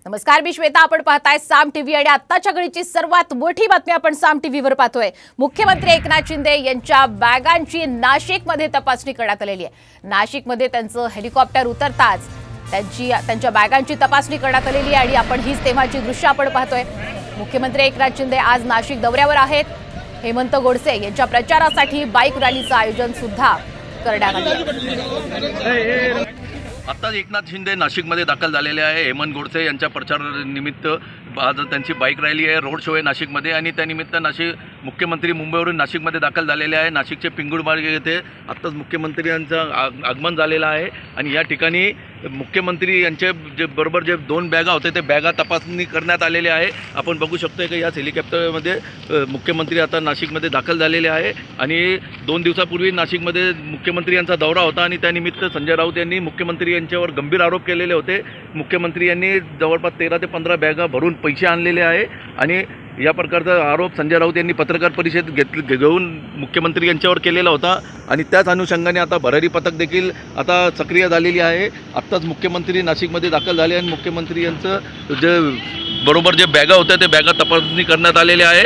नमस्कार, मी श्वेता. आपण पाहताय साम टीव्ही आणि आत्ताच्या घडीची सर्वात मोठी बातमी आपण साम टीव्हीवर पाहतोय. मुख्यमंत्री एकनाथ शिंदे यांच्या बॅगांची नाशिकमध्ये तपासणी करण्यात आलेली आहे. नाशिकमध्ये त्यांचं हेलिकॉप्टर उतरताच त्यांच्या बॅगांची तपासणी करण्यात आलेली आहे आणि आपण हीच तेव्हाची दृश्य आपण पाहतोय. मुख्यमंत्री एकनाथ शिंदे आज नाशिक दौऱ्यावर आहेत. हेमंत गोडसे यांच्या प्रचारासाठी बाईक रॅलीचं आयोजन सुद्धा करण्यात आलं. आता एकनाथ शिंदे नाशिकमध्ये दाखल झालेले आहे. हेमंत गोडसे यांच्या प्रचारानिमित्त आज त्यांची बाईक रॅली आहे, रोड शो आहे नाशिकमध्ये आणि त्यानिमित्त मुख्यमंत्री मुंबईवरून नाशिकमध्ये दाखल झालेले आहे. नाशिकचे पिंगुळमार्ग येथे आत्ताच मुख्यमंत्र्यांचं आगमन झालेलं आहे आणि या ठिकाणी मुख्यमंत्री यांचे बरोबर जे 2 बॅगा होते ते बॅगा तपासणी करण्यात आलेले आहे. आपण बघू शकतो की याच हेलिकॉप्टरमध्ये मुख्यमंत्री आता नाशिकमध्ये दाखल झालेले आहे आणि 2 दिवसापूर्वी नाशिकमध्ये मुख्यमंत्री यांचा दौरा होता आणि त्यानिमित्त संजय राऊत यांनी मुख्यमंत्री यांच्यावर गंभीर आरोप केलेले होते. मुख्यमंत्री यांनी जवळपास 13 ते 15 बॅगा भरून पैसे आणलेले आहे आणि या प्रकारचा आरोप संजय राऊत यांनी पत्रकार परिषद घेऊन मुख्यमंत्री यांच्यावर केलेला होता आणि त्याच अनुषंगाने आता भरारी पथक देखील आता सक्रिय झालेली आहे. आत्ताच मुख्यमंत्री नाशिकमध्ये दाखल झाले आणि मुख्यमंत्री यांचं जे बरोबर जे बॅगा होत्या ते बॅगा तपासणी करण्यात आलेले आहे.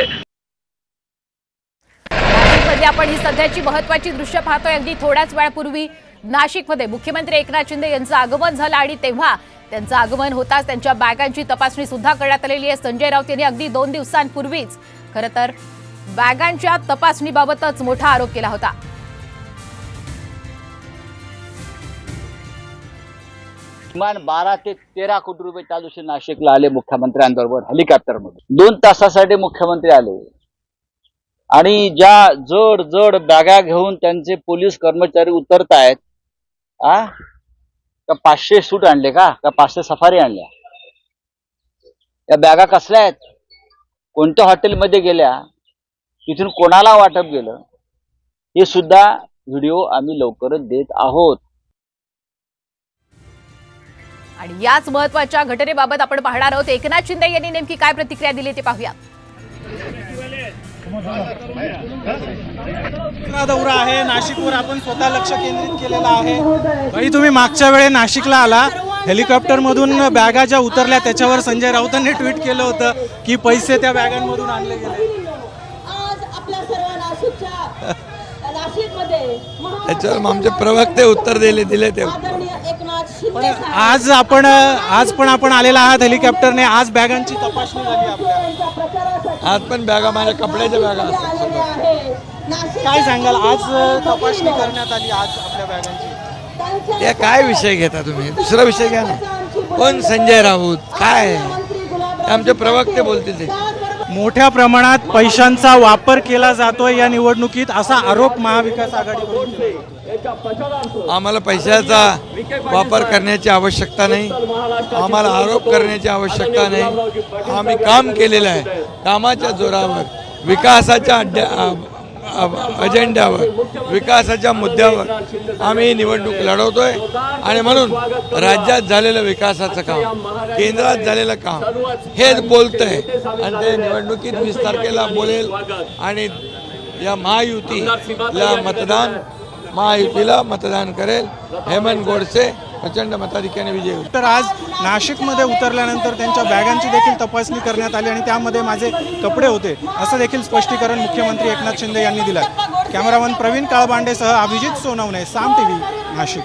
नाशिकमध्ये आपण ही सध्याची महत्त्वाची दृश्य पाहतोय. अगदी थोड्याच वेळापूर्वी नाशिकमध्ये मुख्यमंत्री एकनाथ शिंदे यांचं आगमन झालं आणि तेव्हा त्यांचं आगमन होताच त्यांच्या बॅगांची तपासणी सुद्धा करण्यात आलेली आहे. संजय राऊत यांनी अगदी 2 दिवसांपूर्वीच खरं तर बॅगांच्या तपासणीबाबतच मोठा आरोप केला होता. किमान 12 ते 13 कोटी रुपये त्या दिवशी नाशिकला आले मुख्यमंत्र्यांबरोबर हेलिकॉप्टरमध्ये. 2 तासासाठी मुख्यमंत्री आले आणि ज्या जड जड बॅगा घेऊन त्यांचे पोलीस कर्मचारी उतरतायत, का 500 सूट आणले का 500 सफारी आणल्या? या बॅगा कसल्या आहेत, कोणत्या हॉटेलमध्ये गेल्या, तिथून कोणाला वाटप गेलं, हे सुद्धा व्हिडिओ आम्ही लवकरच देत आहोत. आणि याच महत्त्वाच्या घटनेबाबत आपण पाहणार आहोत. एकनाथ शिंदे यांनी नेमकी काय प्रतिक्रिया दिली ते पाहूया. दौरा आहे नाशिकवर, आपण स्वतः लक्ष केंद्रित केलेलं आहे. भाई, तुम्ही मागच्या वेळे नाशिकला आला, हेलिकॉप्टर मधून बॅगा ज्या उतरल्या त्याच्यावर संजय राऊतांनी ट्विट केलं होतं की पैसे त्या बॅगांमधून आणले गेले. त्याच्यावर आमचे प्रवक्ते उत्तर दिले ते. आज पण आपण आलेला आहात हेलिकॉप्टरने. आज बॅगांची तपासणी झाली आपल्या. आज पण बॅगा माझ्या कपड्याच्या बॅगा असतात. काय सांगाल, आज तपासणी करण्यात आली आज आपल्या बॅगांची? या काय विषय घेता तुम्ही, दुसरा विषय घ्या ना. कोण संजय राऊत, काय आमचे प्रवक्ते बोलतील ते. मोठ्या प्रमाणात पैशांचा वापर केला जातोय या निवडणुकीत, असा आरोप महाविकास आघाडी. आम्हाला पैशाचा वापर करण्याची आवश्यकता नाही, आम्हाला आरोप करण्याची आवश्यकता नाही. आम्ही काम केलेलं आहे. कामाच्या जोरावर, विकासाच्या अजेंड्यावर, विकासाच्या मुद्द्यावर आम्ही निवडणूक लढवतोय आणि म्हणून राज्यात झालेलं विकासाचं काम, केंद्रात झालेलं काम हेच बोलतंय आणि ते निवडणुकीत 20 तारखेला बोलेल आणि या महायुतीला मतदान करेल. हेमंत गोडसे प्रचंड मताधिक्याने विजयी होईल. तर आज नाशिकमध्ये उतरल्यानंतर त्यांच्या बॅगांची देखील तपासणी करण्यात आली आणि त्यामध्ये माझे कपडे होते असं देखील स्पष्टीकरण मुख्यमंत्री एकनाथ शिंदे यांनी दिलं. कॅमेरामन प्रवीण काळबांडेसह अभिजित सोनवणे, साम टीव्ही, नाशिक.